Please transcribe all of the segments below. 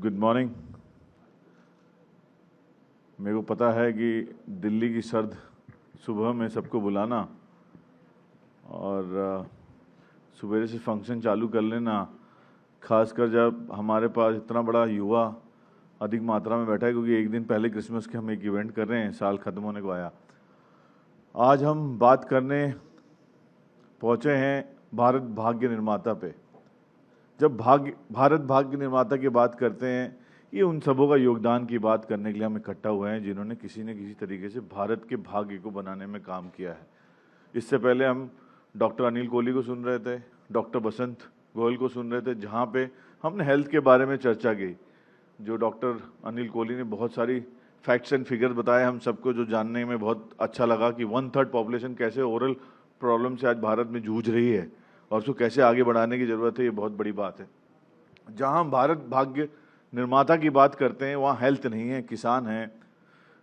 Good morning. मेरे को पता है कि दिल्ली की सर्द सुबह में सबको बुलाना और सवेरे से फंक्शन चालू कर लेना, खासकर जब हमारे पास इतना बड़ा युवा अधिक मात्रा में बैठा है, क्योंकि एक दिन पहले क्रिसमस के हम एक इवेंट कर रहे हैं, साल ख़त्म होने को आया। आज हम बात करने पहुँचे हैं भारत भाग्य निर्माता पे। जब भारत भाग्य निर्माता की बात करते हैं, ये उन सबों का योगदान की बात करने के लिए हम इकट्ठा हुए हैं जिन्होंने किसी न किसी तरीके से भारत के भाग्य को बनाने में काम किया है। इससे पहले हम डॉक्टर अनिल कोहली को सुन रहे थे, डॉक्टर बसंत गोयल को सुन रहे थे, जहाँ पे हमने हेल्थ के बारे में चर्चा की। जो डॉक्टर अनिल कोहली ने बहुत सारी फैक्ट्स एंड फिगर्स बताए हम सबको, जो जानने में बहुत अच्छा लगा कि 1/3 पॉपुलेशन कैसे ओरल प्रॉब्लम से आज भारत में जूझ रही है और उसको कैसे आगे बढ़ाने की ज़रूरत है। ये बहुत बड़ी बात है। जहाँ हम भारत भाग्य निर्माता की बात करते हैं, वहाँ हेल्थ नहीं है, किसान है,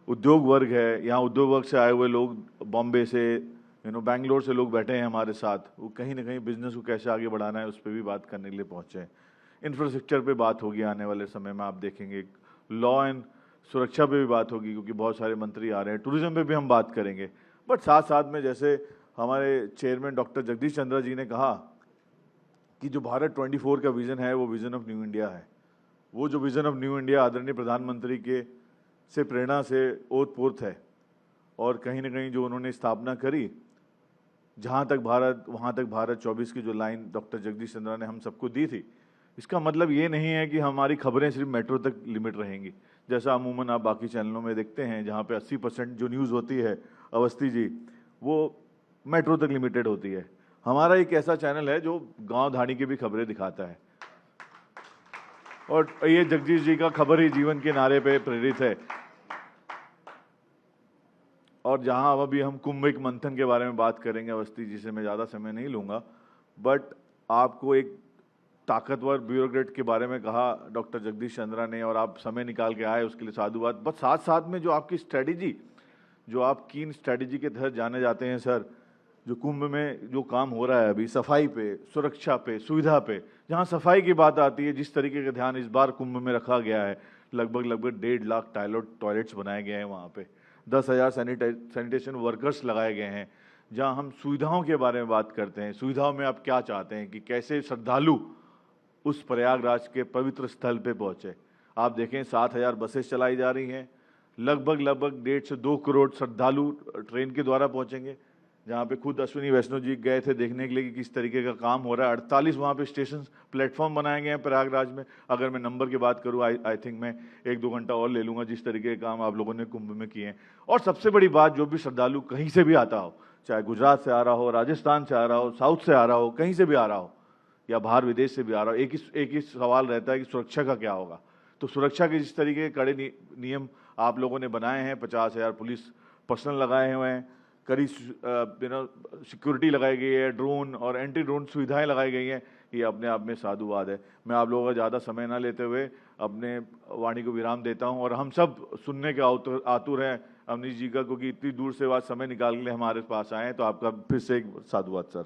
उद्योग वर्ग है। यहाँ उद्योग वर्ग से आए हुए लोग, बॉम्बे से, बैंगलोर से लोग बैठे हैं हमारे साथ। वो कहीं ना कहीं बिजनेस को कैसे आगे बढ़ाना है उस पर भी बात करने के लिए पहुँचे हैं। इंफ्रास्ट्रक्चर पे बात होगी आने वाले समय में, आप देखेंगे। लॉ एंड सुरक्षा पे भी बात होगी, क्योंकि बहुत सारे मंत्री आ रहे हैं। टूरिज्म पे भी हम बात करेंगे। बट साथ साथ में, जैसे हमारे चेयरमैन डॉक्टर जगदीश चंद्रा जी ने कहा कि जो भारत 24 का विज़न है वो विज़न ऑफ न्यू इंडिया है। वो जो विज़न ऑफ न्यू इंडिया आदरणीय प्रधानमंत्री के से प्रेरणा से ओतप्रोत है, और कहीं ना कहीं जो उन्होंने स्थापना करी, जहाँ तक भारत वहाँ तक भारत 24 की जो लाइन डॉक्टर जगदीश चंद्रा ने हम सबको दी थी, इसका मतलब ये नहीं है कि हमारी खबरें सिर्फ मेट्रो तक लिमिट रहेंगी। जैसा अमूमन आप बाकी चैनलों में देखते हैं, जहाँ पे 80% जो न्यूज़ होती है, अवस्थी जी, वो मेट्रो तक लिमिटेड होती है। हमारा एक ऐसा चैनल है जो गांव धाड़ी की भी खबरें दिखाता है, और ये जगदीश जी का खबर ही जीवन के नारे पे प्रेरित है। और जहां अब अभी हम कुंभ मंथन के बारे में बात करेंगे अवस्थी जी से, मैं ज़्यादा समय नहीं लूँगा, बट आपको एक ताकतवर ब्यूरोक्रेट के बारे में कहा डॉक्टर जगदीश चंद्रा ने, और आप समय निकाल के आए, उसके लिए साधुवाद। बट साथ साथ में जो आपकी स्ट्रैटेजी, जो आप कीन स्ट्रैटेजी के तहत जाने जाते हैं सर, जो कुंभ में जो काम हो रहा है अभी, सफाई पे, सुरक्षा पे, सुविधा पे, जहाँ सफाई की बात आती है, जिस तरीके का ध्यान इस बार कुंभ में रखा गया है, लगभग 1.5 लाख टॉयलेट्स बनाए गए हैं वहाँ पे, 10,000 सैनिटेशन वर्कर्स लगाए गए हैं। जहाँ हम सुविधाओं के बारे में बात करते हैं, सुविधाओं में आप क्या चाहते हैं कि कैसे श्रद्धालु उस प्रयागराज के पवित्र स्थल पे पहुँचे। आप देखें 7,000 बसेस चलाई जा रही हैं, लगभग 1.5 से 2 करोड़ श्रद्धालु ट्रेन के द्वारा पहुँचेंगे, जहाँ पे खुद अश्विनी वैष्णव जी गए थे देखने के लिए कि किस तरीके का काम हो रहा है। 48 वहाँ पे स्टेशन प्लेटफॉर्म बनाए गए हैं प्रयागराज में। अगर मैं नंबर की बात करूँ, आई थिंक मैं 1-2 घंटा और ले लूँगा, जिस तरीके के काम आप लोगों ने कुंभ में किए हैं। और सबसे बड़ी बात, जो भी श्रद्धालु कहीं से भी आता हो, चाहे गुजरात से आ रहा हो, राजस्थान से आ रहा हो, साउथ से आ रहा हो, कहीं से भी आ रहा हो, या बाहर विदेश से भी आ रहा हो, एक ही सवाल रहता है कि सुरक्षा का क्या होगा। तो सुरक्षा के जिस तरीके के कड़े नियम आप लोगों ने बनाए हैं, 50,000 पुलिस पर्सनल लगाए हुए हैं, कड़ी सिक्योरिटी लगाई गई है, ड्रोन और एंटी ड्रोन सुविधाएं लगाई गई हैं, ये अपने आप में साधुवाद है। मैं आप लोगों का ज़्यादा समय ना लेते हुए अपने वाणी को विराम देता हूं, और हम सब सुनने के आतुर हैं अवनीश जी का, क्योंकि इतनी दूर से आज समय निकाल के हमारे पास आए हैं। तो आपका फिर से एक साधुवाद सर।